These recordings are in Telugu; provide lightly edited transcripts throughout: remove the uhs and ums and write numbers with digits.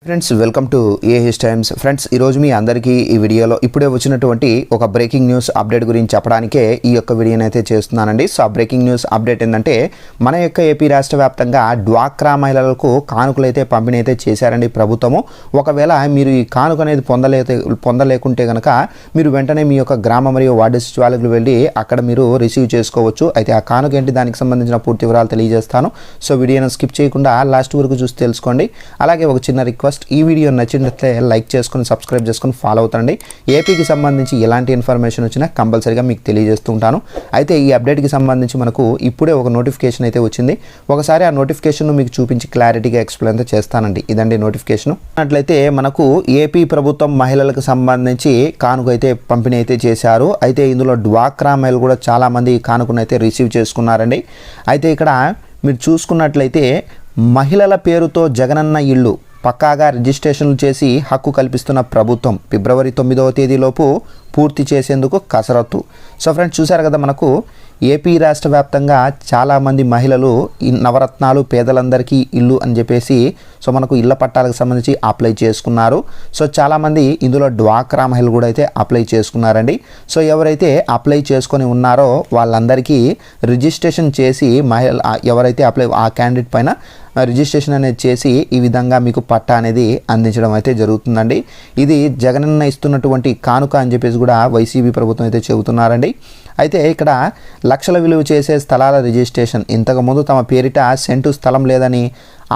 Friends welcome to AH times. Friends ఈరోజు మీ అందరికీ ఈ వీడియోలో ఇప్పుడే వచ్చినటువంటి ఒక బ్రేకింగ్ న్యూస్ అప్డేట్ గురించి చెప్పడానికే ఈ యొక్క వీడియోని అయితే చేస్తున్నానండి. సో ఆ బ్రేకింగ్ న్యూస్ అప్డేట్ ఏంటంటే మన యొక్క ఏపీ రాష్ట్ర వ్యాప్తంగా డ్వాక్రా మహిళలకు కానుకలు అయితే పంపిణీ అయితే చేశారండి ప్రభుత్వము. ఒకవేళ మీరు ఈ కానుక అనేది పొందలేకుంటే కనుక మీరు వెంటనే మీ యొక్క గ్రామ మరియు వార్డు సచివాలయాలకు వెళ్ళి అక్కడ మీరు రిసీవ్ చేసుకోవచ్చు. అయితే ఆ కానుక ఏంటి, దానికి సంబంధించిన పూర్తి వివరాలు తెలియజేస్తాను. సో వీడియోను స్కిప్ చేయకుండా లాస్ట్ వరకు చూసి తెలుసుకోండి. అలాగే ఒక చిన్న రిక్వెస్ట్, ఈ వీడియో నచ్చినట్లయితే లైక్ చేసుకొని సబ్స్క్రైబ్ చేసుకొని ఫాలో అవుతాండి. ఏపీకి సంబంధించి ఎలాంటి ఇన్ఫర్మేషన్ వచ్చినా కంపల్సరీగా మీకు తెలియజేస్తూ ఉంటాను. అయితే ఈ అప్డేట్కి సంబంధించి మనకు ఇప్పుడే ఒక నోటిఫికేషన్ అయితే వచ్చింది. ఒకసారి ఆ నోటిఫికేషన్ మీకు చూపించి క్లారిటీగా ఎక్స్ప్లెయిన్ అయితే చేస్తానండి. ఇదండి నోటిఫికేషన్. అట్లయితే మనకు ఏపీ ప్రభుత్వం మహిళలకు సంబంధించి కానుక అయితే పంపిణీ అయితే చేశారు. అయితే ఇందులో డ్వాక్రా మహిళలు కూడా చాలామంది కానుకను అయితే రిసీవ్ చేసుకున్నారండి. అయితే ఇక్కడ మీరు చూసుకున్నట్లయితే మహిళల పేరుతో జగనన్న ఇల్లు పక్కాగా రిజిస్ట్రేషన్లు చేసి హక్కు కల్పిస్తున్న ప్రభుత్వం ఫిబ్రవరి 9వ తేదీలోపు పూర్తి చేసేందుకు కసరత్తు. సో ఫ్రెండ్స్ చూశారు కదా, మనకు ఏపీ రాష్ట్ర వ్యాప్తంగా చాలామంది మహిళలు ఈ నవరత్నాలు పేదలందరికీ ఇల్లు అని చెప్పేసి సో మనకు ఇళ్ల పట్టాలకు సంబంధించి అప్లై చేసుకున్నారు. సో చాలామంది ఇందులో డ్వాక్రా మహిళలు కూడా అయితే అప్లై చేసుకున్నారండి. సో ఎవరైతే అప్లై చేసుకొని ఉన్నారో వాళ్ళందరికీ రిజిస్ట్రేషన్ చేసి ఎవరైతే అప్లై ఆ క్యాండిడేట్ పైన రిజిస్ట్రేషన్ అనేది చేసి ఈ విధంగా మీకు పట్టా అనేది అందించడం అయితే జరుగుతుందండి. ఇది జగనన్న ఇస్తున్నటువంటి కానుక అని చెప్పేసి కూడా వైసీపీ ప్రభుత్వం అయితే చెబుతున్నారండి. అయితే ఇక్కడ లక్షల విలువ చేసే స్థలాల రిజిస్ట్రేషన్, ఇంతకుముందు తమ పేరిట సెంటు స్థలం లేదని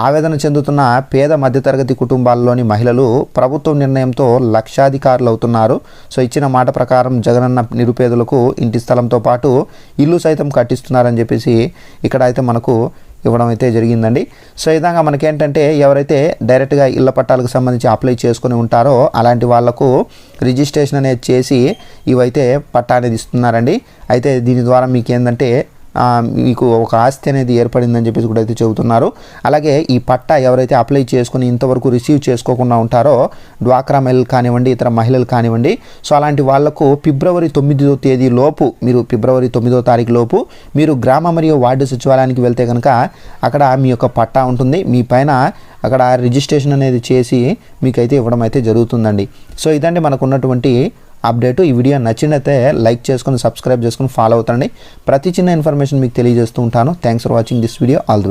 ఆవేదన చెందుతున్న పేద మధ్యతరగతి కుటుంబాల్లోని మహిళలు ప్రభుత్వం నిర్ణయంతో లక్షాధికారులు అవుతున్నారు. సో ఇచ్చిన మాట ప్రకారం జగనన్న నిరుపేదలకు ఇంటి స్థలంతో పాటు ఇల్లు సైతం కట్టిస్తున్నారని చెప్పేసి ఇక్కడ అయితే మనకు ఇవ్వడం అయితే జరిగిందండి. సో ఈ విధంగా మనకేంటంటే ఎవరైతే డైరెక్ట్గా ఇళ్ల పట్టాలకు సంబంధించి అప్లై చేసుకొని ఉంటారో అలాంటి వాళ్లకు రిజిస్ట్రేషన్ అనేది చేసి ఇవైతే పట్టా అనేది ఇస్తున్నారండి. అయితే దీని ద్వారా మీకు ఏంటంటే మీకు ఒక ఆస్తి అనేది ఏర్పడిందని చెప్పేసి కూడా అయితే చెబుతున్నారు. అలాగే ఈ పట్టా ఎవరైతే అప్లై చేసుకుని ఇంతవరకు రిసీవ్ చేసుకోకుండా ఉంటారో డ్వాక్రా మహిళలు కానివ్వండి, ఇతర మహిళలు కానివ్వండి, సో అలాంటి వాళ్లకు ఫిబ్రవరి 9వ తేదీలోపు మీరు ఫిబ్రవరి 9వ తారీఖు లోపు మీరు గ్రామ మరియు వార్డు సచివాలయానికి వెళ్తే కనుక అక్కడ మీ యొక్క పట్టా ఉంటుంది. మీ పైన అక్కడ రిజిస్ట్రేషన్ అనేది చేసి మీకైతే ఇవ్వడం అయితే జరుగుతుందండి. సో ఇదండి మనకు ఉన్నటువంటి అప్డేటు. ఈ వీడియో నచ్చినట్లయితే లైక్ చేసుకొని సబ్స్క్రైబ్ చేసుకొని ఫాలో అవుతాండి. ప్రతి చిన్న ఇన్ఫర్మేషన్ మీకు తెలియజేస్తూ ఉంటాను. Thanks for watching this video. All the